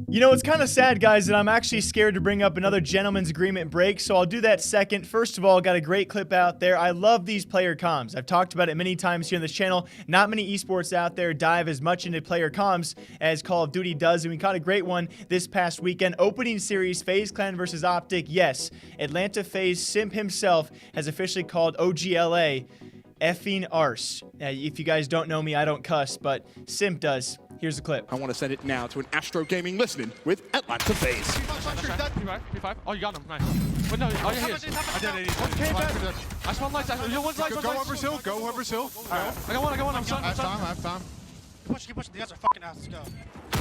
You know, it's kind of sad, guys, that I'm actually scared to bring up another gentleman's agreement break, so I'll do that second. First of all, got a great clip out there. I love these player comms. I've talked about it many times here on this channel. Not many esports out there dive as much into player comms as Call of Duty does, and we caught a great one this past weekend. Opening series, FaZe Clan versus OpTic. Yes, Atlanta FaZe Simp himself has officially called OGLA effing arse. If you guys don't know me, I don't cuss, but Simp does. Here's the clip. I want to send it now to an Astro Gaming listening with Atlanta FaZe. P5. Oh, you got him. Nice. But no, oh, yeah, he is. I did it. I spawned lights. Go whoever's hill. Go whoever's hill. I got one. I'm stunned. I have time. Keep pushing. You guys are fucking ass. Let's go.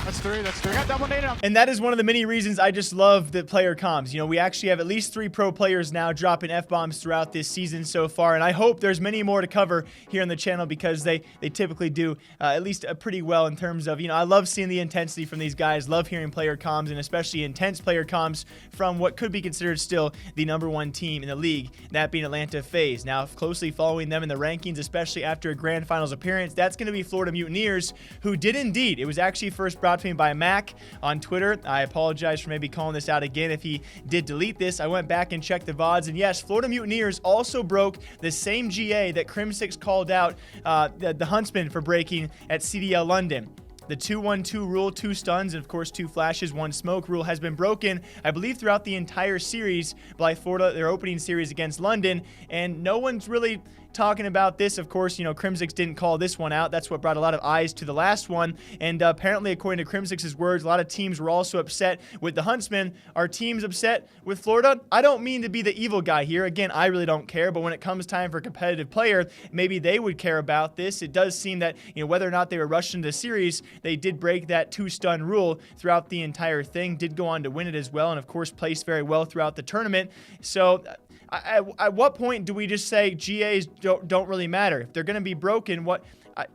That's three. I got double nade on. And that is one of the many reasons I just love the player comms. You know, we actually have at least 3 pro players now dropping F-bombs throughout this season so far, and I hope there's many more to cover here on the channel because they typically do at least pretty well in terms of, you know, I love seeing the intensity from these guys, love hearing player comms, and especially intense player comms from what could be considered still the #1 team in the league, that being Atlanta FaZe. Now, closely following them in the rankings, especially after a grand finals appearance, that's going to be Florida Mutineers, who did indeed. It was actually first brought to me by Mac on Twitter. I apologize for maybe calling this out again if he did delete this. I went back and checked the VODs, and yes, Florida Mutineers also broke the same GA that Crim6 called out the Huntsmen for breaking at CDL London. The 2-1-2 rule, 2 stuns, and of course 2 flashes, 1 smoke rule has been broken, I believe, throughout the entire series by Florida, their opening series against London, and no one's really talking about this. Of course, you know, Crim6 didn't call this one out. That's what brought a lot of eyes to the last one, and apparently, according to Crim6's words, a lot of teams were also upset with the Huntsmen. Are teams upset with Florida? I don't mean to be the evil guy here. Again, I really don't care, but when it comes time for a competitive player, maybe they would care about this. It does seem that, you know, whether or not they were rushed into the series, they did break that 2-stun rule throughout the entire thing, did go on to win it as well, and of course placed very well throughout the tournament. So at what point do we just say GAs don't really matter? If they're going to be broken,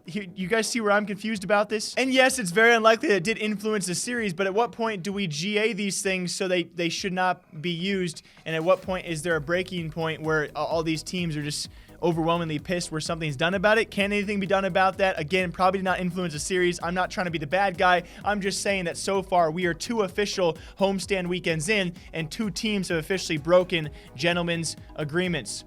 you guys see where I'm confused about this? And yes, it's very unlikely that it did influence the series, but at what point do we GA these things so they should not be used? And at what point is there a breaking point where all these teams are just overwhelmingly pissed where something's done about it? Can anything be done about that? Again, probably did not influence the series. I'm not trying to be the bad guy. I'm just saying that so far we are 2 official homestand weekends in, and 2 teams have officially broken gentlemen's agreements.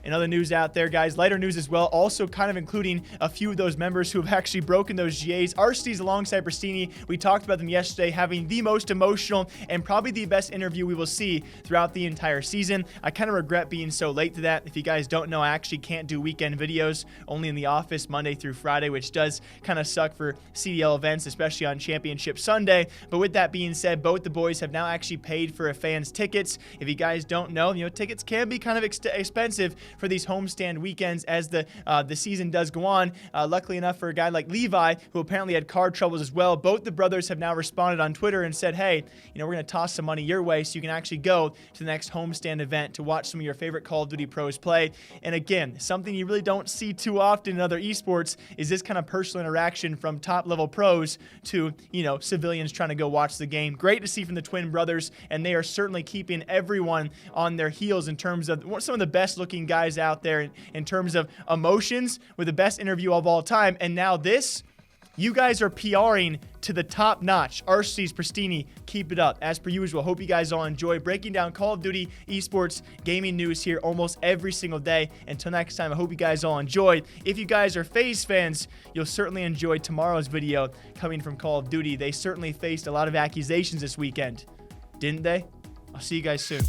In other news out there, guys, lighter news as well, also kind of including a few of those members who have actually broken those GAs. Arcitys alongside Prestinni, we talked about them yesterday, having the most emotional and probably the best interview we will see throughout the entire season. I kind of regret being so late to that. If you guys don't know, I actually can't do weekend videos, only in the office Monday through Friday, which does kind of suck for CDL events, especially on Championship Sunday. But with that being said, both the boys have now actually paid for a fan's tickets. If you guys don't know, you know, tickets can be kind of expensive for these homestand weekends as the season does go on. Luckily enough for a guy like Levi, who apparently had card troubles as well, both the brothers have now responded on Twitter and said, hey, you know, we're going to toss some money your way so you can actually go to the next homestand event to watch some of your favorite Call of Duty pros play. And again, something you really don't see too often in other esports is this kind of personal interaction from top level pros to, you know, civilians trying to go watch the game. Great to see from the twin brothers, and they are certainly keeping everyone on their heels in terms of some of the best looking guys out there in terms of emotions, with the best interview of all time. And now this, you guys are PRing to the top notch. Arcitys, Prestinni, keep it up. As per usual, hope you guys all enjoy breaking down Call of Duty esports gaming news here almost every single day. Until next time, I hope you guys all enjoy. If you guys are FaZe fans, you'll certainly enjoy tomorrow's video coming from Call of Duty. They certainly faced a lot of accusations this weekend, didn't they? I'll see you guys soon.